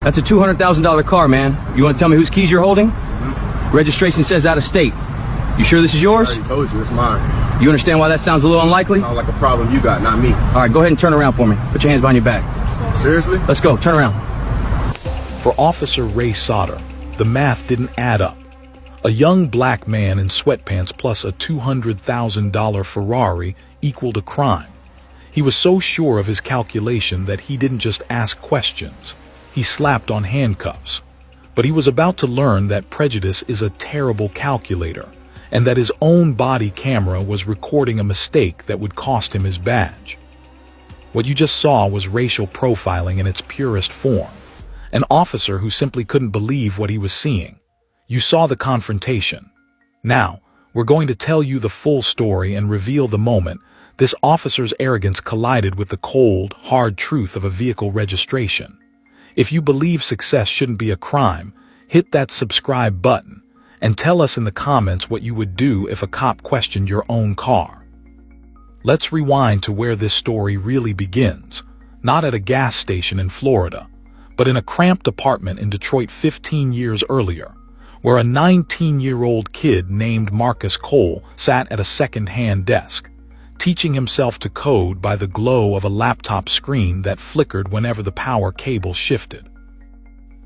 That's a $200,000 car, man. You want to tell me whose keys you're holding? Registration says out of state. You sure this is yours? I already told you, it's mine. You understand why that sounds a little unlikely? Sounds like a problem you got, not me. All right, go ahead and turn around for me. Put your hands behind your back. Seriously? Let's go. Turn around. For Officer Ray Sauter, the math didn't add up. A young black man in sweatpants plus a $200,000 Ferrari equaled a crime. He was so sure of his calculation that he didn't just ask questions. He slapped on handcuffs. But he was about to learn that prejudice is a terrible calculator, and that his own body camera was recording a mistake that would cost him his badge. What you just saw was racial profiling in its purest form. An officer who simply couldn't believe what he was seeing. You saw the confrontation. Now, we're going to tell you the full story and reveal the moment this officer's arrogance collided with the cold, hard truth of a vehicle registration. If you believe success shouldn't be a crime, hit that subscribe button and tell us in the comments what you would do if a cop questioned your own car. Let's rewind to where this story really begins, not at a gas station in Florida, but in a cramped apartment in Detroit 15 years earlier, where a 19-year-old kid named Marcus Cole sat at a second-hand desk, teaching himself to code by the glow of a laptop screen that flickered whenever the power cable shifted.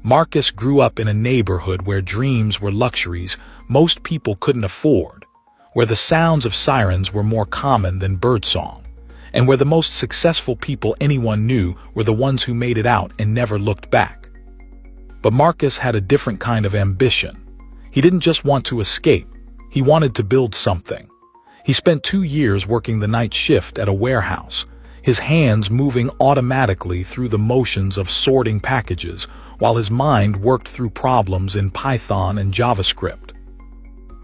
Marcus grew up in a neighborhood where dreams were luxuries most people couldn't afford, where the sounds of sirens were more common than birdsong, and where the most successful people anyone knew were the ones who made it out and never looked back. But Marcus had a different kind of ambition. He didn't just want to escape, he wanted to build something. He spent 2 years working the night shift at a warehouse, his hands moving automatically through the motions of sorting packages while his mind worked through problems in Python and JavaScript.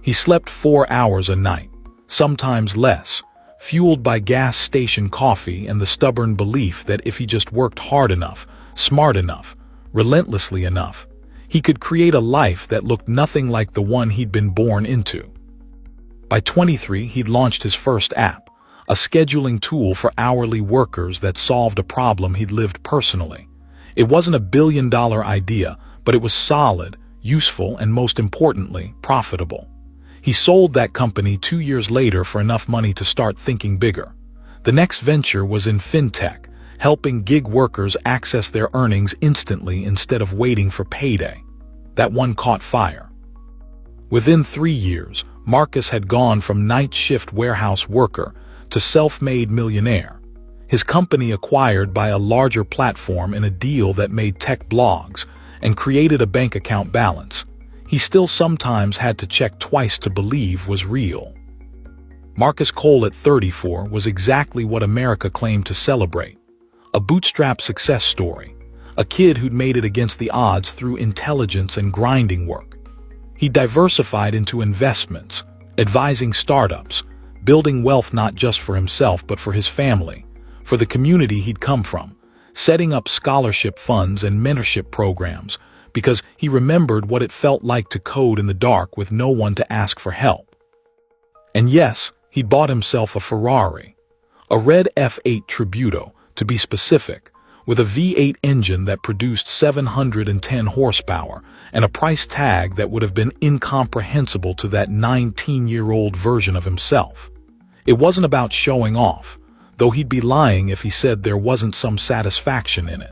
He slept 4 hours a night, sometimes less, fueled by gas station coffee and the stubborn belief that if he just worked hard enough, smart enough, relentlessly enough, he could create a life that looked nothing like the one he'd been born into. By 23, he'd launched his first app, a scheduling tool for hourly workers that solved a problem he'd lived personally. It wasn't a billion-dollar idea, but it was solid, useful, and most importantly, profitable. He sold that company 2 years later for enough money to start thinking bigger. The next venture was in fintech, helping gig workers access their earnings instantly instead of waiting for payday. That one caught fire. Within 3 years, Marcus had gone from night shift warehouse worker to self-made millionaire, his company acquired by a larger platform in a deal that made tech blogs and created a bank account balance he still sometimes had to check twice to believe was real. Marcus Cole at 34 was exactly what America claimed to celebrate. A bootstrap success story, a kid who'd made it against the odds through intelligence and grinding work. He diversified into investments, advising startups, building wealth not just for himself but for his family, for the community he'd come from, setting up scholarship funds and mentorship programs because he remembered what it felt like to code in the dark with no one to ask for help. And yes, he bought himself a Ferrari, a red F8 Tributo, to be specific, with a V8 engine that produced 710 horsepower and a price tag that would have been incomprehensible to that 19-year-old version of himself. It wasn't about showing off, though he'd be lying if he said there wasn't some satisfaction in it.